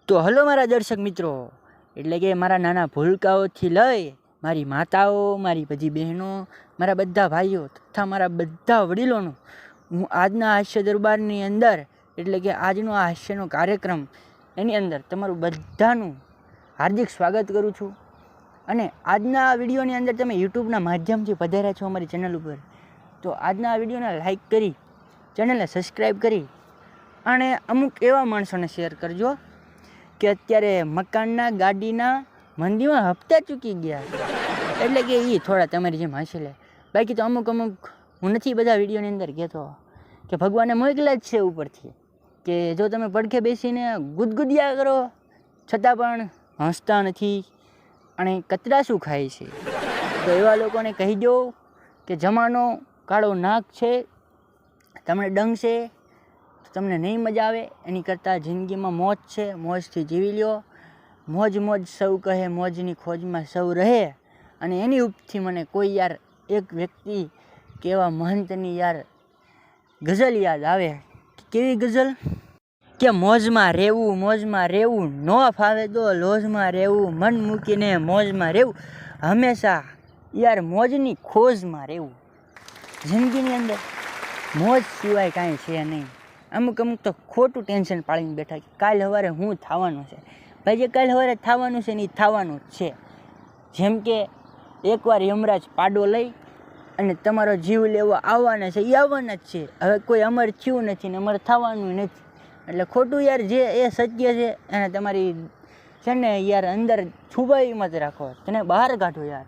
તો હલો મારા દર્શક મિત્રો, એટલે કે મારા નાના ભૂલકાઓથી લઈ મારી માતાઓ, મારી બધી બહેનો, મારા બધા ભાઈઓ તથા મારા બધા વડીલોનું હું આજના હાસ્ય દરબારની અંદર, એટલે કે આજનો આ હાસ્યનો કાર્યક્રમ એની અંદર તમારું બધાનું હાર્દિક સ્વાગત કરું છું. અને આજના આ વિડીયોની અંદર તમે યુટ્યુબના માધ્યમથી પધાર્યા છો અમારી ચેનલ ઉપર, તો આજના આ વિડીયોને લાઈક કરી, ચેનલને સબસ્ક્રાઈબ કરી અને અમુક એવા માણસોને શેર કરજો કે અત્યારે મકાનના, ગાડીના, મંદીમાં હપ્તા ચૂકી ગયા, એટલે કે એ થોડા તમારી જેમ હસી લે. બાકી તો અમુક હું નથી બધા વિડીયોની અંદર કહેતો કે ભગવાને મોકલ્યા જ છે ઉપરથી કે જો તમે પડખે બેસીને ગુદગુદિયા કરો છતાં પણ હસતા નથી અને કચરાશું ખાય છે, તો એવા લોકોને કહી દો કે જમાનો કાળો નાક છે, તમને ડંગ છે, તમને નહીં મજા આવે. એની કરતાં જિંદગીમાં મોજ છે, મોજથી જીવી લ્યો. મોજ મોજ સૌ કહે, મોજની ખોજમાં સૌ રહે. અને એની ઉપરથી મને કોઈ યાર એક વ્યક્તિ કે એવા મહંતની યાર ગઝલ યાદ આવે. કેવી ગઝલ? કે મોજમાં રહેવું ન ફાવે તો લોજમાં રહેવું, મન મૂકીને મોજમાં રહેવું, હંમેશા યાર મોજની ખોજમાં રહેવું. જિંદગીની અંદર મોજ સિવાય કાંઈ છે નહીં. અમુક તો ખોટું ટેન્શન પાડીને બેઠા કે કાલ સવારે શું થવાનું છે. ભાઈ, જે કાલ સવારે થવાનું છે ને એ થવાનું જ છે. જેમ કે એકવાર યમરાજ પાડો લઈ અને તમારો જીવ લેવા આવવાના છે, એ આવવાના જ છે. હવે કોઈ અમર થયું નથી ને અમર થવાનું નથી, એટલે ખોટું યાર જે એ સત્ય છે એને તમારી છે ને યાર અંદર છુપાવી મત રાખો, તેને બહાર કાઢો યાર.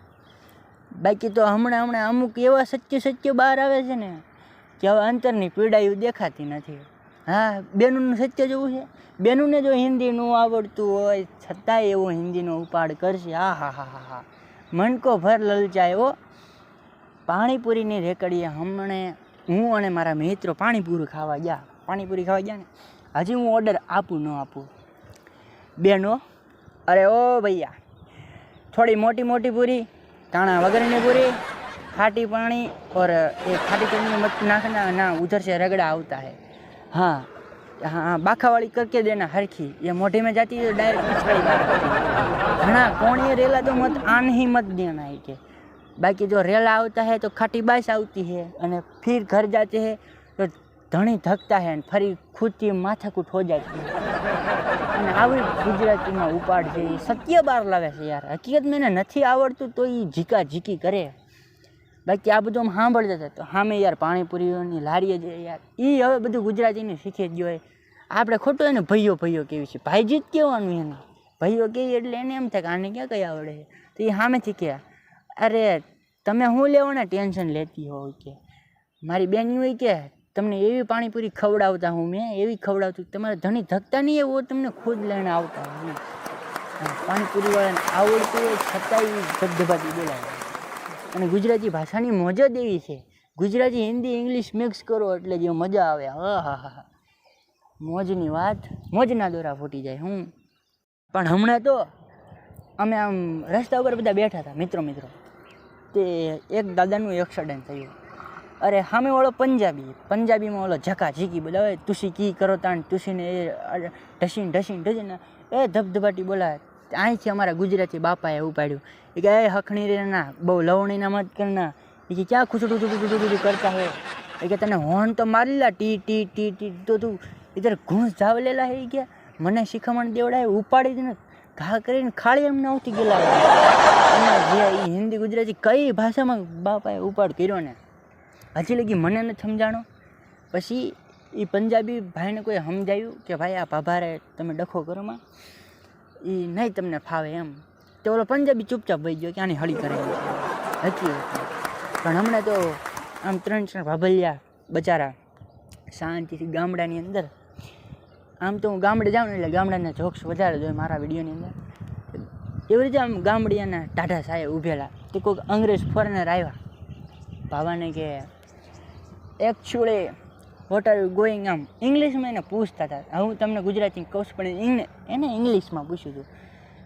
બાકી તો હમણાં અમુક એવા સત્ય બહાર આવે છે ને કે હવે અંતરની પીડાયું દેખાતી નથી. હા, બેનુંનું સત્ય જોવું છે. બેનુંને જો હિન્દી ન આવડતું હોય છતાંય એવો હિન્દીનો ઉપાડ કરશે, હા, મન કો ભર લલચાય. હો, પાણીપુરીની રેકડીએ હમણે હું અને મારા મિત્રો પાણીપુરી ખાવા ગયા ને, હજી હું ઓર્ડર આપું ન આપું બેનો, અરે ઓ ભૈયા, થોડી મોટી પૂરી, કાણા વગરની પૂરી, खाटी पानी और एक खाटी चटनी मत नाखना ना, उधर से रगड़ा आता है. हाँ, बाखा वाली करके देना हरखी, ये मोटे में जाती है तो डायरेक्ट पिछड़ी मारती. हाँ, कौन ये रेला तो मत आन ही मत देना है के. बाकी जो रेला होता है तो खाटी बाइस आती है और फिर घर जाते हैं तो धनी धकता है, फरी खुद की माथाकूट हो जाती है. અને આવી ગુજરાતીમાં ઉપાડ છે, સત્ય બહાર લાવે છે યાર. હકીકત મને નથી આવડતું તો એ ઝીકી કરે. બાકી આ બધું સાંભળતા હતા તો સામે યાર પાણીપુરીઓની લારીએ છે યાર, એ હવે બધું ગુજરાતીને શીખી જ ગયો. આપણે ખોટું એને ભાઈઓ કેવી છે, ભાઈજી જ કહેવાનું એને. ભાઈઓ કહીએ એટલે એને એમ થાય કે આને ક્યાં કઈ આવડે છે, તો એ સામેથી કહે અરે તમે શું લેવાના ટેન્શન લેતી હોય કે મારી બેન હોય કે તમને એવી પાણીપુરી ખવડાવતા હું, મેં એવી ખવડાવતું, તમારે ધણી ધકતા નહીં એવો તમને ખુદ લઈને આવતા હું. પાણીપુરીવાળાને આવડતું હોય છતાંય ધબધબાટી બોલાવે. અને ગુજરાતી ભાષાની મોજ જ એવી છે. ગુજરાતી, હિન્દી, ઇંગ્લિશ મિક્સ કરો એટલે જે મજા આવે, હા, મોજની વાત, મોજના દોરા ફૂટી જાય. પણ હમણાં તો અમે આમ રસ્તા ઉપર બધા બેઠા હતા મિત્રો, તે એક દાદાનું એક્સિડન્ટ થયું. અરે સામે વાળો પંજાબીમાં ઓલો ઝીકી બોલાવે, તુસી કી કરો તાણ, તુસીને એ ઢસીને એ ધબધબાટી બોલાવે. અહીંથી અમારા ગુજરાતી બાપાએ ઉપાડ્યું, એ કે એ હખણી રે ના, બહુ લવણીના મત કરના, એ કે ક્યાં ખુચડું કરતા હે, એ કે તને હોર્ન તો મારી લા, ટી તો તું ઇધર ઘૂંસ જાવ લેલા હે. કે મને શિખામણ દેવડાય, ઉપાડી દે ને ઘા કરીને ખાળી એમને આવતી ગયેલા. અને જે એ હિન્દી ગુજરાતી કઈ ભાષામાં બાપાએ ઉપાડ કર્યો ને હજી લગી મને નથી સમજાણો. પછી એ પંજાબી ભાઈને કોઈ સમજાયું કે ભાઈ આ ભાભારે તમે ડખો કરોમાં, એ નહીં તમને ફાવે એમ. તો ઓલો પંજાબી ચૂપચાપ વહી ગયો કે આની હળી કરેલી હતી. પણ હમણાં તો આમ 3 ભાભલિયા બચારા શાંતિથી ગામડાની અંદર, આમ તો હું ગામડે જાઉં ને એટલે ગામડાના જોક્સ વધારે જોઈએ મારા વિડીયોની અંદર. એવી રીતે આમ ગામડિયાના ટાઢા સાહેબ ઊભેલા, તે કોઈક અંગ્રેજ ફોરેનર આવ્યા, ભાવાને કે actually what are you going, આમ ઇંગ્લિશમાં એને પૂછતા હતા. હું તમને ગુજરાતી કહું છું પણ એને ઇંગ્લિશમાં પૂછ્યું હતું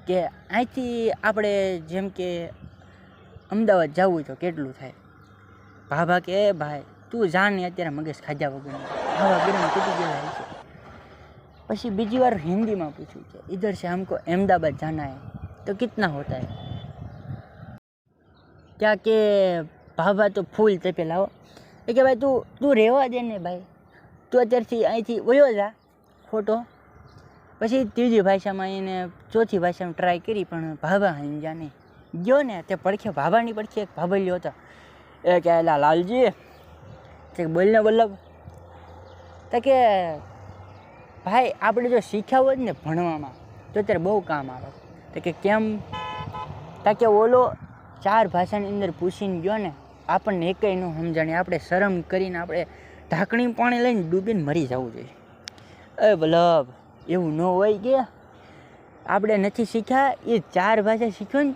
કે અહીંથી આપણે જેમ કે અમદાવાદ જવું હોય તો કેટલું થાય. ભાભા કે એ ભાઈ તું જા ને, અત્યારે મગજ ખાધા વગર આવા ગરમ તૂટી ગયેલા છે. પછી બીજી વાર હિન્દીમાં પૂછ્યું કે इधर से हमको अहमदाबाद जाना है तो कितना होता है? क्या કે ભાભા તો ફૂલ તપેલા હો. એ કે ભાઈ તું રહેવા દે ને ભાઈ, તું અત્યારથી અહીંથી વયો જા ખોટો. પછી ત્રીજી ભાષામાં એને ચોથી ભાષામાં ટ્રાય કરી પણ ભાભા સમજ્યા નહીં. ગયો ને તે પડખે ભાભાની પડખે એક ભાભલ્યો હતો. એ કે લાલજી કે બોલ ને વલ્લભ. તો કે ભાઈ આપણે જો શીખ્યા હોત ને ભણવામાં તો અત્યારે બહુ કામ આવે. તો કે કેમ? તો કે ઓલો 4 ભાષાની અંદર પૂછીને ગયો ને આપણને એકેય ન સમજાણી, આપણે શરમ કરીને આપણે ઢાંકણી પાણી લઈને ડૂબીને મરી જવું જોઈએ. એ વલ્લભ એવું ન હોય કે આપણે નથી શીખ્યા, એ 4 ભાષા શીખ્યો ને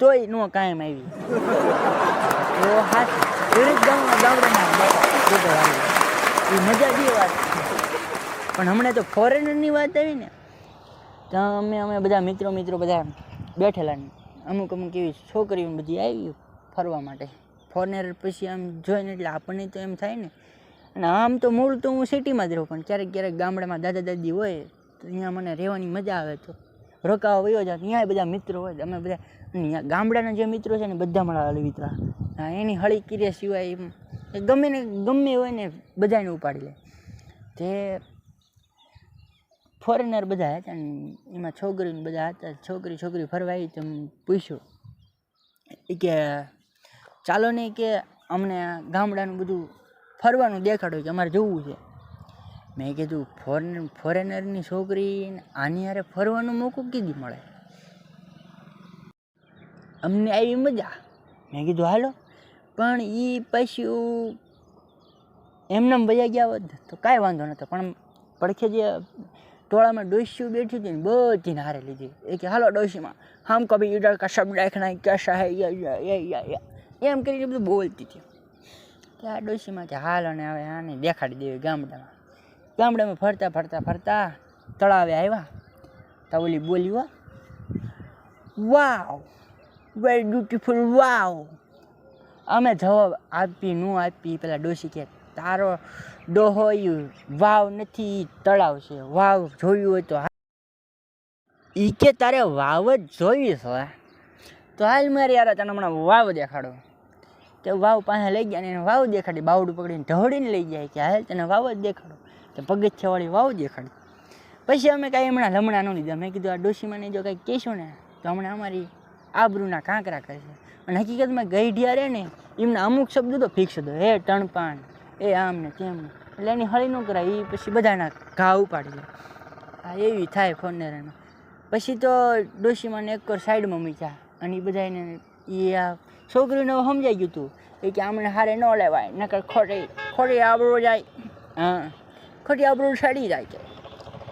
તોય ન કાયમ આવી. તો હાથ ગામડાના એ મજા બી વાત. પણ હમણાં તો ફોરેનરની વાત આવી ને તો અમે બધા મિત્રો બધા બેઠેલા ને અમુક એવી છોકરીઓ બધી આવી ફરવા માટે. ફોરેનર પછી આમ જોઈને એટલે આપણને તો એમ થાય ને. અને આમ તો મૂળ તો હું સિટીમાં જ રહું, પણ ક્યારેક ગામડામાં દાદા દાદી હોય તો અહીંયા મને રહેવાની મજા આવે. તો રોકાવા વયો જાય ત્યાં બધા મિત્રો હોય. અમે બધા અહીંયા ગામડાના જે મિત્રો છે ને બધા મળવા વિતરા એની હળી કિરે સિવાય ગમે હોય ને બધાને ઉપાડી લે. તે ફોરેનર બધા હતા ને એમાં છોકરીને બધા હતા. છોકરી ફરવા આવી તો પૂછ્યું એ કે ચાલો ને કે અમને ગામડાનું બધું ફરવાનું દેખાડો કે અમારે જોવું છે. મેં કીધું ફોરેનરની છોકરી આની હારે ફરવાનો મોકો કીધી મળે, અમને આવી મજા. મેં કીધું હાલો. પણ એ પછી એમને ભૈયા ગયા હોત તો કાંઈ વાંધો નહોતો. પણ પડખે જે ટોળામાં ડોસીઓ બેઠી હતી ને બધીને હારે લીધી. એ કે હાલો ડોસીમાં હમ કભી ઈડર કા શબ્દ દેખના કેસા હૈ એમ કરીને બધું બોલતી હતી. ત્યાં ડોસીમાં કે હાલ અને હવે આને દેખાડી દેવી ગામડામાં ફરતા તળાવે આવ્યા તો ઓલી બોલી વાવ વેરી બ્યુટીફુલ વાવ. અમે જવાબ આપી ન આપી પેલા ડોસી કે તારો ડોહો વાવ નથી તળાવ છે, વાવ જોયું હોય તો ઈ કે તારે વાવ જ જોઈ છે તો હાલ મારી યાર તને હમણાં વાવ દેખાડો. તે વાવ પાસે લઈ ગયા ને એને વાવ દેખાડી. બાવડું પકડીને ઢોળીને લઈ જાય કે હાલ તને વાવ જ દેખાડો. તો પગથિયાવાળી વાવ દેખાડી. પછી અમે કાંઈ હમણાં લમણા ન લીધા. મેં કીધું આ ડોશીમાને જો કાંઈક કહેશું ને તો હમણાં અમારી આબરૂના કાંકરા કરશે. અને હકીકતમાં ગઈઢિયા રહે ને એમના અમુક શબ્દો તો ફિક્સ હતો. હે ટણપાણ, એ આમ ને તેમ ને, એટલે એની હળી ન કરાય. એ પછી બધાના ઘા ઉપાડી લે. આ એવી થાય ફોનેરામાં. પછી તો ડોશીમાને એક સાઈડમાં મૂક્યા અને એ બધાને એ આ છોકરીને સમજાઈ ગયું હતું એ કે આમને હારે ન લેવાય નકર ખોટી આબરૂ જાય. હા, ખોટી આબરૂ સડી જાય કે.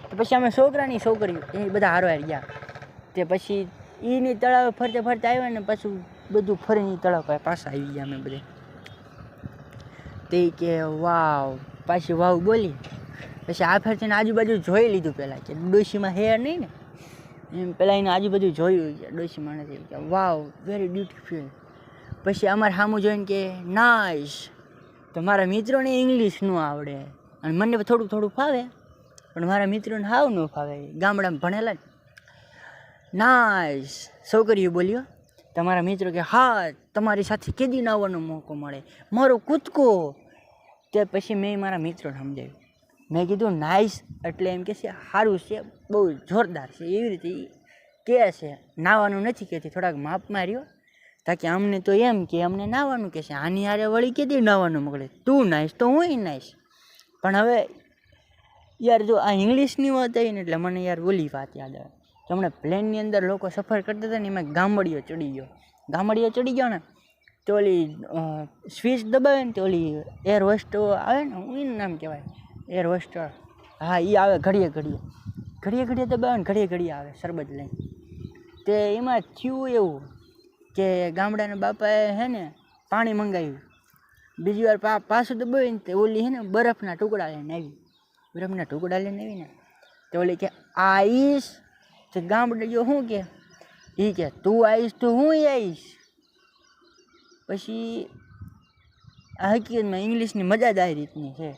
તો પછી અમે છોકરાની છોકરીઓ એ બધા હારવાર ગયા. તે પછી એની તળાવે ફરતે આવ્યા ને પાછું બધું ફરીને તળાવ પાછા આવી ગયા અમે બધે. તે કે વાવ, પાછી વાવ બોલી. પછી આ ફેરથી આજુબાજુ જોઈ લીધું પહેલાં કે ડોશીમાં હેર નહીં ને એમ પહેલાં એને આજુબાજુ જોયું કે ડોશીમાં નથી કે વાવ વેરી બ્યુટીફુલ. પછી અમારે સામું જોઈને કે નાઇસ. તો મારા મિત્રોને ઇંગ્લિશ ન આવડે અને મને થોડું ફાવે પણ મારા મિત્રોને હાવ ન ફાવે, ગામડામાં ભણેલા. નાઇસ છોકરીઓ બોલ્યો. તમારા મિત્રો કે હા તમારી સાથે કેદી આવવાનો મોકો મળે, મારો કૂદકો. તે પછી મેં મારા મિત્રોને સમજાવ્યું. મેં કીધું નાઇસ એટલે એમ કે છે સારું છે, બહુ જોરદાર છે, એવી રીતે કહે છે. નાવાનું નથી કહેતી, થોડાક માપમાં રહ્યો. તાકે અમને તો એમ કે અમને નાવાનું કહે છે, આની હારે વળી કેદી નાવાનું મોકલે, તું નાઈશ તો હું નાઈશ. પણ હવે યાર જો આ ઇંગ્લિશની વાત આવી ને એટલે મને યાર ઓલી વાત યાદ આવે કે હમણાં પ્લેનની અંદર લોકો સફર કરતા હતા ને એમાં ગામડીઓ ચડી ગયો ને તો ઓલી સ્વિચ દબાવે ને તો ઓલી એર હોસ્ટ આવે ને, હું એનું નામ કહેવાય એર હોસ્ટર. હા, એ આવે ઘડીએ દબાવે ને ઘડીએ આવે શરબત લઈને. તે એમાં થયું એવું કે ગામડાના બાપાએ હે ને પાણી મંગાવ્યું. બીજી વાર પાછું દબાવ્યું ને તે ઓલી હે ને બરફના ટુકડા લઈને આવી ને તો ઓલી કે આઈશ. તો ગામડે જો શું કે એ કે તું આવીશ તો હું આવીશ. પછી આ હકીકતમાં ઇંગ્લિશની મજા જ આ રીતની છે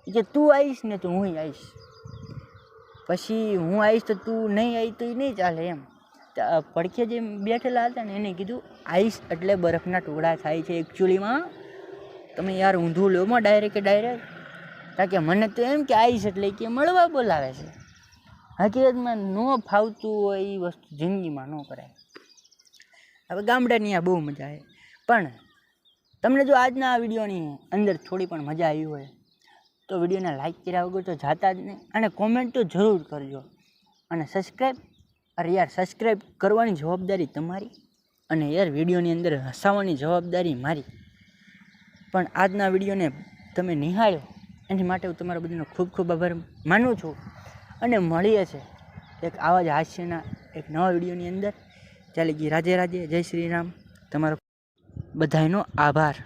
કે તું આવીશ ને તો હું આવીશ. પછી હું આવીશ તો તું નહીં આવી તો એ નહીં ચાલે એમ. પડખે જે બેઠેલા હતા ને એને કીધું આઈસ એટલે બરફના ટુકડા થાય છે એકચ્યુઅલીમાં. તમે યાર ઊંધું લો ડાયરેક્ટ કારણ કે મને તો એમ કે આઈસ એટલે કે મળવા બોલાવે છે. હકીકતમાં ન ફાવતું હોય એ વસ્તુ જિંદગીમાં ન કરાય. હવે ગામડાની આ બહુ મજા આવે. પણ તમને જો આજના આ વિડીયોની અંદર થોડી પણ મજા આવી હોય તો વિડીયોને લાઈક કર્યા વગર તો જાતા જ નહીં, અને કોમેન્ટ તો જરૂર કરજો. અને સબસ્ક્રાઈબ કરવાની જવાબદારી તમારી, અને યાર વિડીયોની અંદર હસાવવાની જવાબદારી મારી. પણ આજના વિડીયોને તમે નિહાળ્યો એની માટે હું તમારા બધાનો ખૂબ ખૂબ આભાર માનું છું. અને મળીએ છે એક આવા જ હાસ્યના એક નવા વિડીયોની અંદર. ચાલે ગઈ રાધે રાધે, જય શ્રી રામ. તમારો બધાનો આભાર.